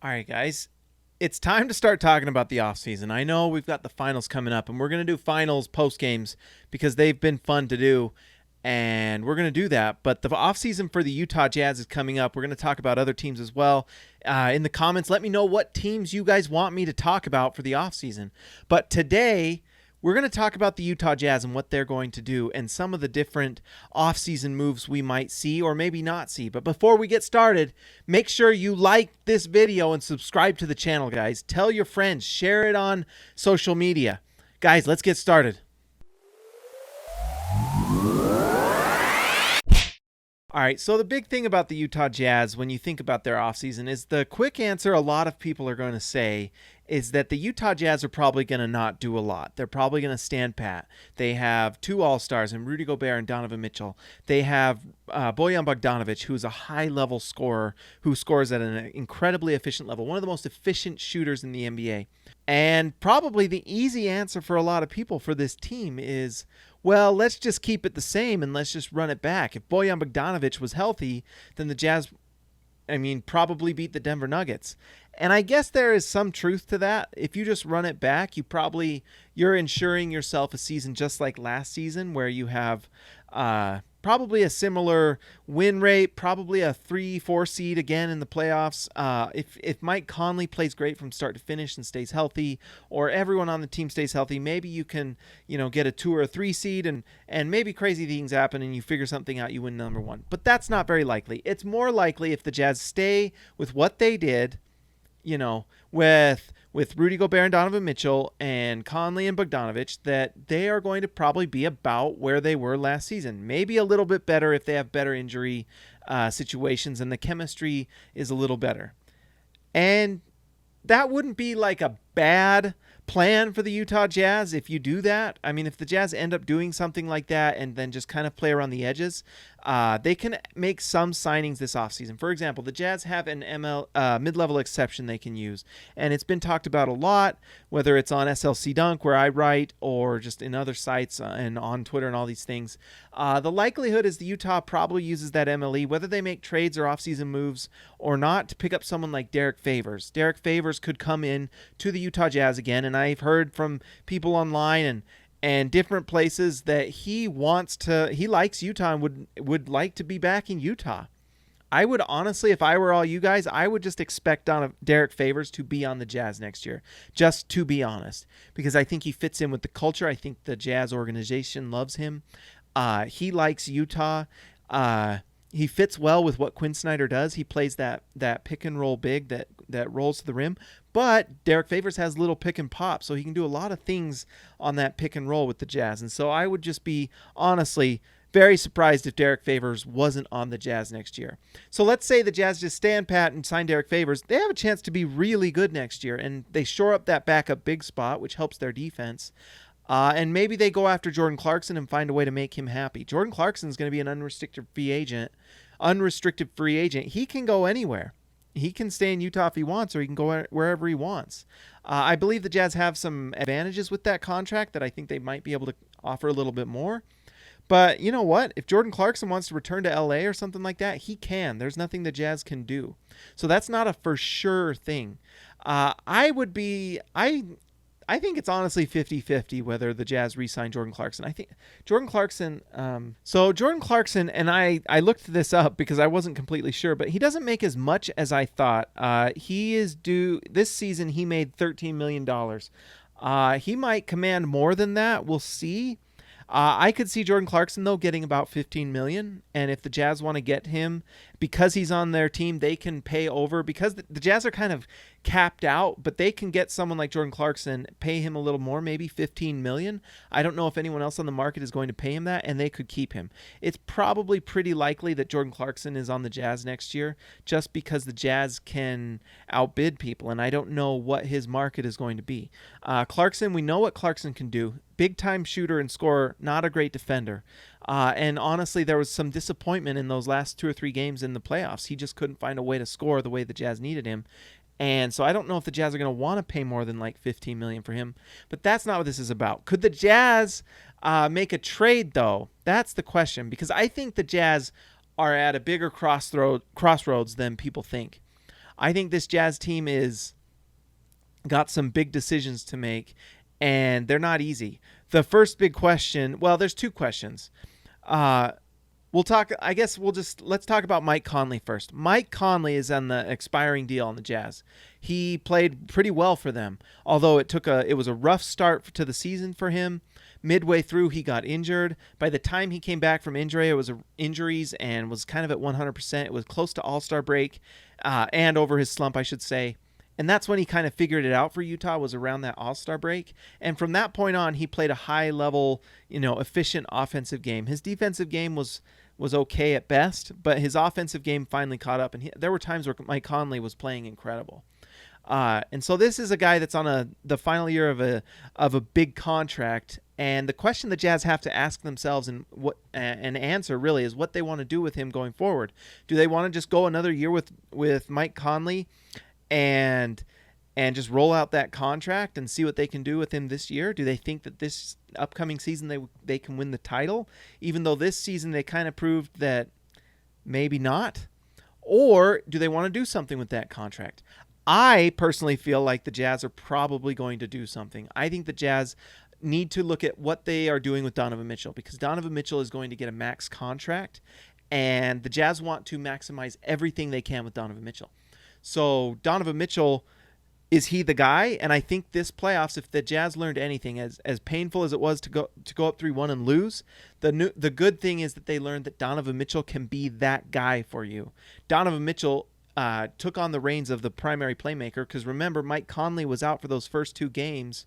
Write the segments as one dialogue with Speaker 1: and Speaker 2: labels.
Speaker 1: All right, guys. It's time to start talking about the offseason. I know we've got the finals coming up, and we're going to do finals post games because they've been fun to do, and we're going to do that. But the offseason for the Utah Jazz is coming up. We're going to talk about other teams as well. In the comments, let me know what teams you guys want me to talk about for the offseason. But today, we're going to talk about the Utah Jazz and what they're going to do and some of the different offseason moves we might see or maybe not see. But before we get started, make sure you like this video and subscribe to the channel, guys. Tell your friends, share it on social media. Guys, let's get started. All right, so the big thing about the Utah Jazz when you think about their offseason is the quick answer a lot of people are going to say is that the Utah Jazz are probably going to not do a lot. They're probably going to stand pat. They have two All-Stars in Rudy Gobert and Donovan Mitchell. They have Bojan Bogdanovic, who's a high-level scorer who scores at an incredibly efficient level, one of the most efficient shooters in the NBA. And probably the easy answer for a lot of people for this team is, well, let's just keep it the same and let's just run it back. If Bojan Bogdanovic was healthy, then the Jazz, probably beat the Denver Nuggets. And I guess there is some truth to that. If you just run it back, you're ensuring yourself a season just like last season where you have probably a similar win rate, probably a 3-4 seed again in the playoffs. If Mike Conley plays great from start to finish and stays healthy, or everyone on the team stays healthy, maybe you can, get a 2 or a 3 seed and maybe crazy things happen and you figure something out, you win number 1. But that's not very likely. It's more likely if the Jazz stay with what they did, with Rudy Gobert and Donovan Mitchell and Conley and Bogdanovic, that they are going to probably be about where they were last season. Maybe a little bit better if they have better injury situations and the chemistry is a little better. And that wouldn't be like a bad plan for the Utah Jazz if you do that. If the Jazz end up doing something like that and then just kind of play around the edges, they can make some signings this offseason. For example, the Jazz have an mid-level exception they can use, and it's been talked about a lot, whether it's on SLC Dunk where I write or just in other sites and on Twitter and all these things. The likelihood is the Utah probably uses that MLE, whether they make trades or offseason moves or not, to pick up someone like Derrick Favors. Derrick Favors could come in to the Utah Jazz again, and I've heard from people online and different places that he likes Utah and would like to be back in Utah. I would honestly, if I were all you guys, I would just expect Derrick Favors to be on the Jazz next year, just to be honest, because I think he fits in with the culture. I think the Jazz organization loves him. He likes Utah. He fits well with what Quinn Snyder does. He plays that pick and roll big that rolls to the rim. But Derrick Favors has little pick and pop, so he can do a lot of things on that pick and roll with the Jazz. And so I would just be, honestly, very surprised if Derrick Favors wasn't on the Jazz next year. So let's say the Jazz just stand pat and sign Derrick Favors. They have a chance to be really good next year, and they shore up that backup big spot, which helps their defense. And maybe they go after Jordan Clarkson and find a way to make him happy. Jordan Clarkson is going to be an unrestricted free agent. He can go anywhere. He can stay in Utah if he wants, or he can go wherever he wants. I believe the Jazz have some advantages with that contract that I think they might be able to offer a little bit more. But you know what? If Jordan Clarkson wants to return to LA or something like that, he can. There's nothing the Jazz can do. So that's not a for sure thing. I think it's honestly 50-50 whether the Jazz re-sign Jordan Clarkson. I think Jordan Clarkson, and I looked this up because I wasn't completely sure, but he doesn't make as much as I thought. This season he made $13 million. He might command more than that. We'll see. I could see Jordan Clarkson, though, getting about $15 million. And if the Jazz want to get him, because he's on their team, they can pay over. Because the Jazz are kind of capped out, but they can get someone like Jordan Clarkson, pay him a little more, maybe $15 million. I don't know if anyone else on the market is going to pay him that, and they could keep him. It's probably pretty likely that Jordan Clarkson is on the Jazz next year, just because the Jazz can outbid people, and I don't know what his market is going to be. Clarkson, we know what Clarkson can do. Big-time shooter and scorer, not a great defender. And honestly, there was some disappointment in those last 2 or 3 games in the playoffs. He just couldn't find a way to score the way the Jazz needed him. And so I don't know if the Jazz are going to want to pay more than like $15 million for him. But that's not what this is about. Could the Jazz make a trade, though? That's the question. Because I think the Jazz are at a bigger crossroads than people think. I think this Jazz team is got some big decisions to make, and they're not easy. The first big question, well, there's two questions. We'll talk, I guess let's talk about Mike Conley first. Mike Conley is on the expiring deal on the Jazz. He played pretty well for them, although it was a rough start to the season for him. Midway through, he got injured. By the time he came back from injuries and was kind of at 100%. It was close to All-Star break and over his slump, I should say. And that's when he kind of figured it out for Utah, was around that All-Star break. And from that point on, he played a high-level, efficient offensive game. His defensive game was okay at best, but his offensive game finally caught up. And there were times where Mike Conley was playing incredible. And so this is a guy that's on the final year of a big contract. And the question the Jazz have to ask themselves and answer really is what they want to do with him going forward. Do they want to just go another year with Mike Conley and just roll out that contract and see what they can do with him this year? Do they think that this upcoming season they can win the title, even though this season they kind of proved that maybe not? Or do they want to do something with that contract? I personally feel like the Jazz are probably going to do something. I think the Jazz need to look at what they are doing with Donovan Mitchell, because Donovan Mitchell is going to get a max contract, and the Jazz want to maximize everything they can with Donovan Mitchell. So Donovan Mitchell, is he the guy? And I think this playoffs, if the Jazz learned anything, as painful as it was to go up 3-1 and lose, the good thing is that they learned that Donovan Mitchell can be that guy for you. Donovan Mitchell took on the reins of the primary playmaker, because remember, Mike Conley was out for those first two games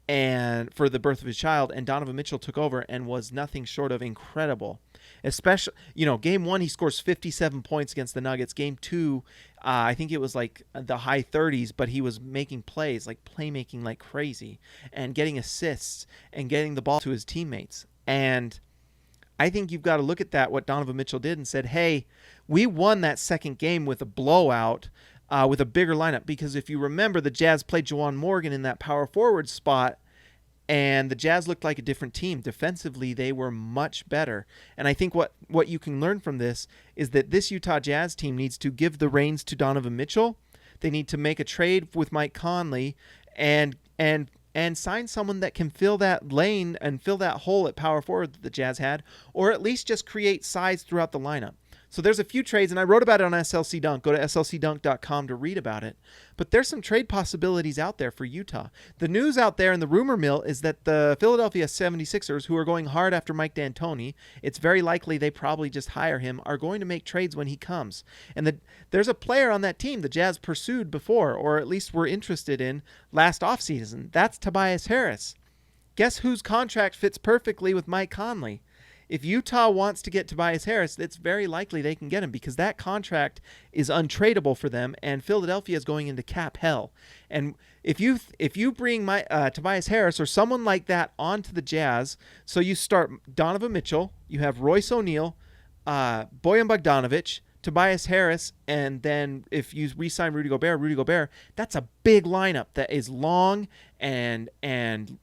Speaker 1: and for the birth of his child, and Donovan Mitchell took over and was nothing short of incredible. Especially, game 1, he scores 57 points against the Nuggets. Game 2, I think it was like the high 30s, but he was making plays, like playmaking like crazy, and getting assists and getting the ball to his teammates. And I think you've got to look at that, what Donovan Mitchell did, and said, hey, we won that second game with a blowout, with a bigger lineup, because if you remember, the Jazz played Juwan Morgan in that power forward spot, and the Jazz looked like a different team. Defensively, they were much better. And I think what you can learn from this is that this Utah Jazz team needs to give the reins to Donovan Mitchell. They need to make a trade with Mike Conley and sign someone that can fill that lane and fill that hole at power forward that the Jazz had, or at least just create size throughout the lineup. So there's a few trades, and I wrote about it on SLC Dunk. Go to slcdunk.com to read about it. But there's some trade possibilities out there for Utah. The news out there in the rumor mill is that the Philadelphia 76ers, who are going hard after Mike D'Antoni, it's very likely they probably just hire him, are going to make trades when he comes. And there's a player on that team the Jazz pursued before, or at least were interested in last offseason. That's Tobias Harris. Guess whose contract fits perfectly with Mike Conley? If Utah wants to get Tobias Harris, it's very likely they can get him, because that contract is untradeable for them, and Philadelphia is going into cap hell. And if you bring Tobias Harris or someone like that onto the Jazz, so you start Donovan Mitchell, you have Royce O'Neal, Bojan Bogdanovic, Tobias Harris, and then if you re-sign Rudy Gobert, that's a big lineup that is long and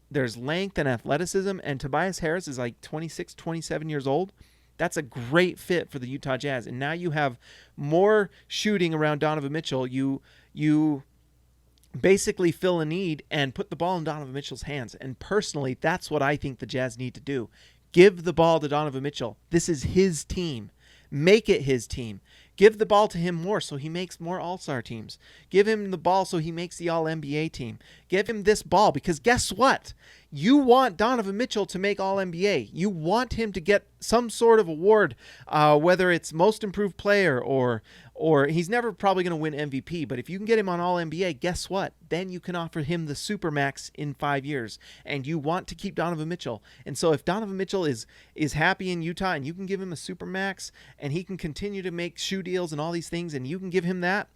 Speaker 1: there's length and athleticism, and Tobias Harris is like 26, 27 years old. That's a great fit for the Utah Jazz. And now you have more shooting around Donovan Mitchell. You basically fill a need and put the ball in Donovan Mitchell's hands. And personally, that's what I think the Jazz need to do. Give the ball to Donovan Mitchell. This is his team. Make it his team. Give the ball to him more so he makes more All-Star teams. Give him the ball so he makes the All-NBA team. Give him this ball, because guess what? You want Donovan Mitchell to make All-NBA. You want him to get some sort of award, whether it's Most Improved Player or he's never probably going to win MVP, but if you can get him on All-NBA, guess what? Then you can offer him the Supermax in 5 years, and you want to keep Donovan Mitchell. And so if Donovan Mitchell is happy in Utah and you can give him a Supermax and he can continue to make shoe deals and all these things and you can give him that,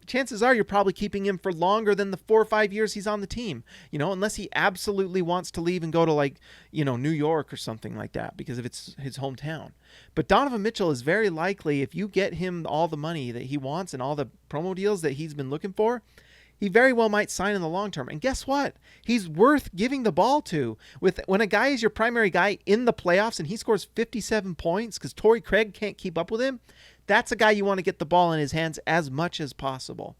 Speaker 1: chances are you're probably keeping him for longer than the 4 or 5 years he's on the team, unless he absolutely wants to leave and go to New York or something like that, because if it's his hometown. But Donovan Mitchell is very likely, if you get him all the money that he wants and all the promo deals that he's been looking for, he very well might sign in the long term. And guess what? He's worth giving the ball to. When a guy is your primary guy in the playoffs and he scores 57 points because Torrey Craig can't keep up with him, that's a guy you want to get the ball in his hands as much as possible.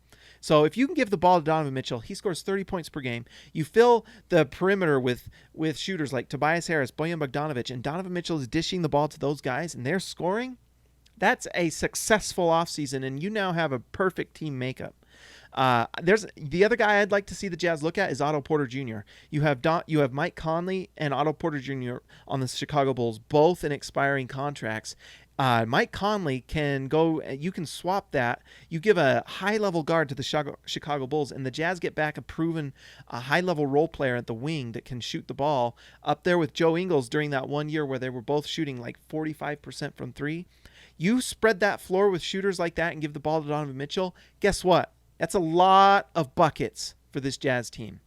Speaker 1: So if you can give the ball to Donovan Mitchell, he scores 30 points per game. You fill the perimeter with shooters like Tobias Harris, Bojan Bogdanovic, and Donovan Mitchell is dishing the ball to those guys, and they're scoring. That's a successful offseason, and you now have a perfect team makeup. There's the other guy I'd like to see the Jazz look at is Otto Porter Jr. You have Mike Conley and Otto Porter Jr. on the Chicago Bulls, both in expiring contracts. Mike Conley can go. You can swap that. You give a high-level guard to the Chicago Bulls, and the Jazz get back a high-level role player at the wing that can shoot the ball up there with Joe Ingles during that 1 year where they were both shooting like 45% from three. You spread that floor with shooters like that and give the ball to Donovan Mitchell. Guess what? That's a lot of buckets for this Jazz team.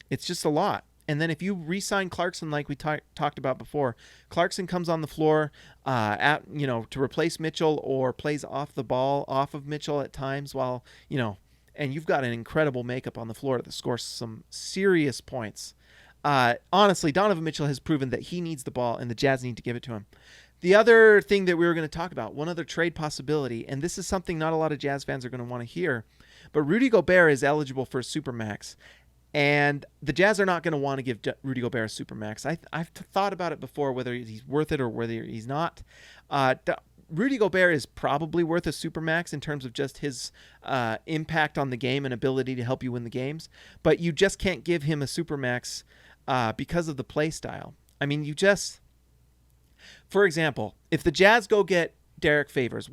Speaker 1: It's just a lot. And then if you re-sign Clarkson like we talked about before, Clarkson comes on the floor to replace Mitchell or plays off the ball off of Mitchell at times while, and you've got an incredible makeup on the floor that scores some serious points. Honestly, Donovan Mitchell has proven that he needs the ball and the Jazz need to give it to him. The other thing that we were going to talk about, one other trade possibility, and this is something not a lot of Jazz fans are going to want to hear, but Rudy Gobert is eligible for a Supermax. And the Jazz are not going to want to give Rudy Gobert a Supermax. I've thought about it before, whether he's worth it or whether he's not. Rudy Gobert is probably worth a Supermax in terms of just his impact on the game and ability to help you win the games. But you just can't give him a Supermax because of the play style. I mean, for example, if the Jazz go get Derrick Favors,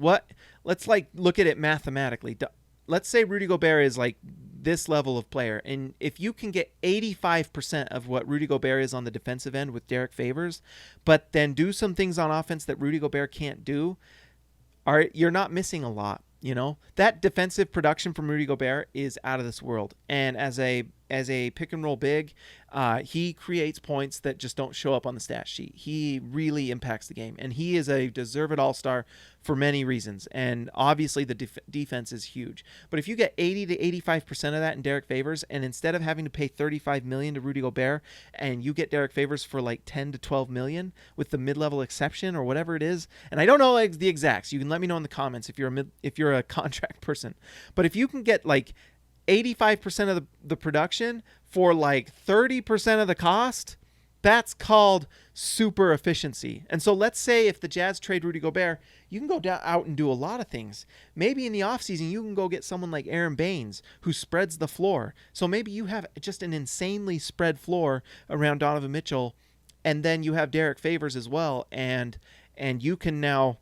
Speaker 1: let's look at it mathematically. Let's say Rudy Gobert is like this level of player, and if you can get 85% of what Rudy Gobert is on the defensive end with Derrick Favors, but then do some things on offense that Rudy Gobert can't do, you're not missing a lot. That defensive production from Rudy Gobert is out of this world, and as a pick and roll big, he creates points that just don't show up on the stat sheet. He really impacts the game, and he is a deserved all-star for many reasons. And obviously the defense is huge. But if you get 80 to 85% of that in Derrick Favors, and instead of having to pay $35 million to Rudy Gobert, and you get Derrick Favors for like $10 to $12 million with the mid-level exception or whatever it is, and I don't know the exacts. You can let me know in the comments if you're a contract person. But if you can get like 85% of the production for like 30% of the cost, that's called super efficiency. And so let's say if the Jazz trade Rudy Gobert, you can go out and do a lot of things. Maybe in the offseason, you can go get someone like Aaron Baines who spreads the floor. So maybe you have just an insanely spread floor around Donovan Mitchell, and then you have Derrick Favors as well, and you can now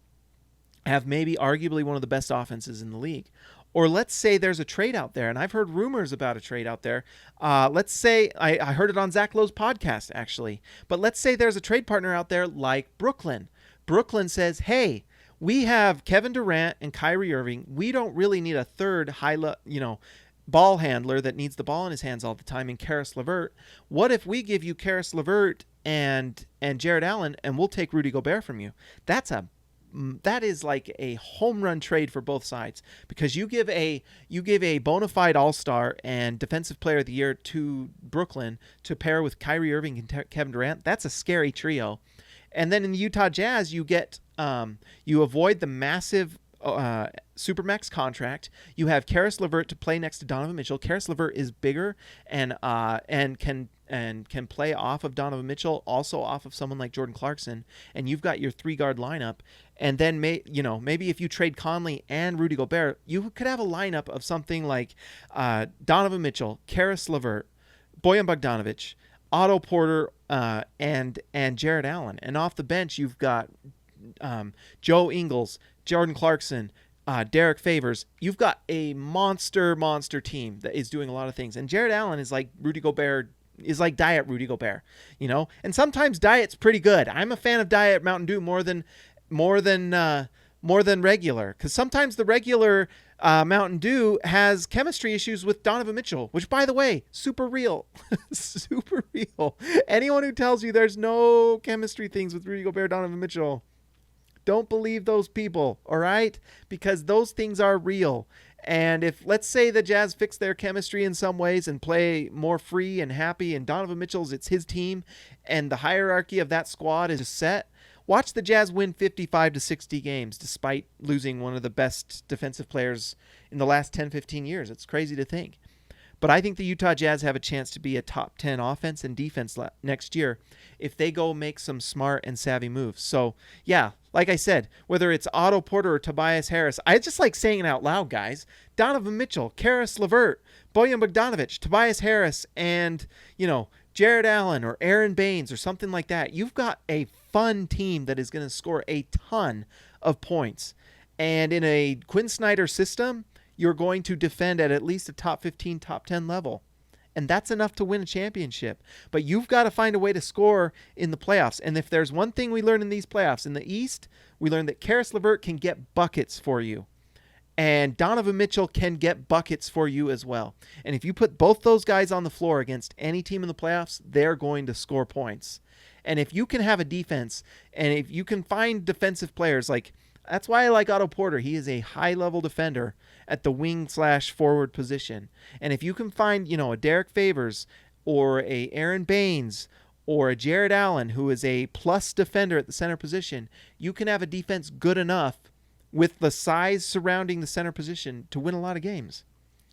Speaker 1: have maybe arguably one of the best offenses in the league. Or let's say there's a trade out there, and I've heard rumors about a trade out there. Let's say, I heard it on Zach Lowe's podcast, actually. But let's say there's a trade partner out there like Brooklyn. Brooklyn says, hey, we have Kevin Durant and Kyrie Irving. We don't really need a third ball handler that needs the ball in his hands all the time in Karis LeVert. What if we give you Karis LeVert and Jared Allen, and we'll take Rudy Gobert from you? That is like a home run trade for both sides, because you give a bona fide all-star and defensive player of the year to Brooklyn to pair with Kyrie Irving and Kevin Durant. That's a scary trio. And then in the Utah Jazz, you get you avoid the massive Supermax contract. You have Karis LeVert to play next to Donovan Mitchell. Karis LeVert is bigger and can play off of Donovan Mitchell, also off of someone like Jordan Clarkson, and you've got your 3-guard lineup. And then maybe if you trade Conley and Rudy Gobert, you could have a lineup of something like Donovan Mitchell, Karis LeVert, Bojan Bogdanovic, Otto Porter, and Jared Allen. And off the bench, you've got Joe Ingles, Jordan Clarkson, Derrick Favors. You've got a monster team that is doing a lot of things. And Jared Allen is like Rudy Gobert, is like Diet Rudy Gobert, And sometimes Diet's pretty good. I'm a fan of Diet Mountain Dew more than regular, because sometimes the regular Mountain Dew has chemistry issues with Donovan Mitchell, which, by the way, super real. Super real. Anyone who tells you there's no chemistry things with Rudy Gobert, Donovan Mitchell, don't believe those people, all right? Because those things are real. And if, let's say, the Jazz fix their chemistry in some ways and play more free and happy, and Donovan Mitchell's, it's his team, and the hierarchy of that squad is set, Watch the Jazz win 55 to 60 games despite losing one of the best defensive players in the last 10, 15 years. It's crazy to think. But I think the Utah Jazz have a chance to be a top 10 offense and defense next year if they go make some smart and savvy moves. So, yeah, like I said, whether it's Otto Porter or Tobias Harris, I just like saying it out loud, guys. Donovan Mitchell, Karis LeVert, Bojan Bogdanovic, Tobias Harris, and, Jared Allen or Aaron Baines or something like that. You've got a fun team that is going to score a ton of points. And in a Quinn Snyder system, you're going to defend at least a top 15, top 10 level. And that's enough to win a championship. But you've got to find a way to score in the playoffs. And if there's one thing we learned in these playoffs, in the East, we learned that Karis LeVert can get buckets for you. And Donovan Mitchell can get buckets for you as well. And if you put both those guys on the floor against any team in the playoffs, they're going to score points. And if you can have a defense, and if you can find defensive players, that's why I like Otto Porter. He is a high-level defender at the wing/forward position. And if you can find, a Derrick Favors or a Aaron Baines or a Jared Allen, who is a plus defender at the center position, you can have a defense good enough with the size surrounding the center position to win a lot of games.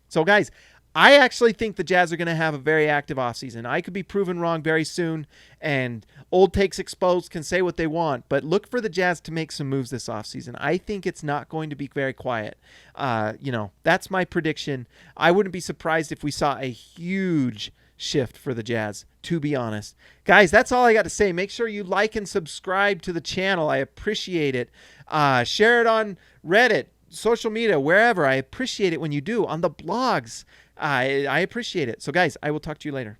Speaker 1: So, guys, I actually think the Jazz are going to have a very active offseason. I could be proven wrong very soon, and Old Takes Exposed can say what they want, but look for the Jazz to make some moves this offseason. I think it's not going to be very quiet. That's my prediction. I wouldn't be surprised if we saw a huge shift for the Jazz, to be honest. Guys, that's all I got to say. Make sure you like and subscribe to the channel. I appreciate it. Share it on Reddit, social media, wherever. I appreciate it when you do. On the blogs, I appreciate it. So, guys, I will talk to you later.